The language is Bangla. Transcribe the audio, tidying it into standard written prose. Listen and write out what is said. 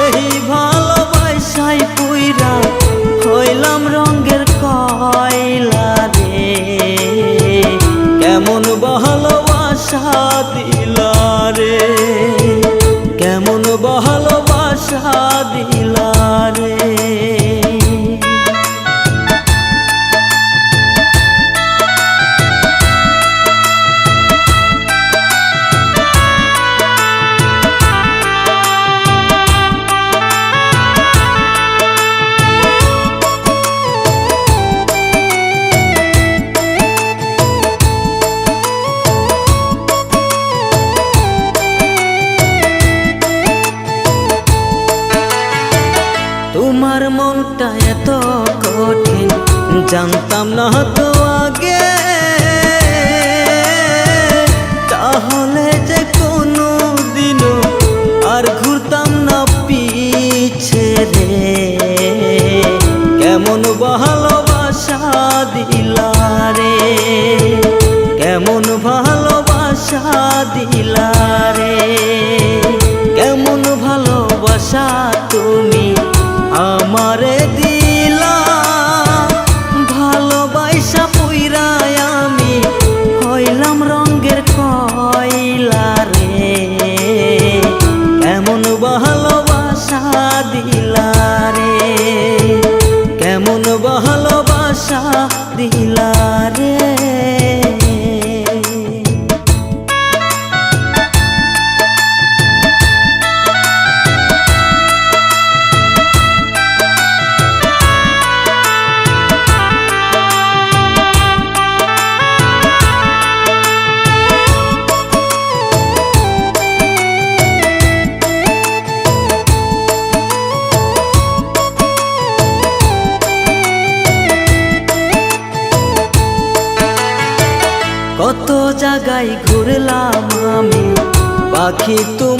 এই ভালোবাসাই পুইরা হইলাম রঙের কয়লা রে। কেমন ভালোবাসা দিলা রে, কেমন ভালোবাসা দিলা রে। তোমার মনটা এত কঠিন জানতাম না তো আগে, তাহলে যে কোনো দিনও আর ঘুরতাম না পিছে রে। কেমন ভালোবাসা দিলা রে, কেমন ভালোবাসা দিলা রে। কেমন ভালোবাসা তুমি আমারে দিলা, ভালোবাসা পুইরাই আমি হইলাম রঙের কয়লা রে। কেমন ভালোবাসা দিলা রে, কেমন ভালোবাসা দিলা রে। কত জায়গায় ঘুরলাম আমি পাখি তুমি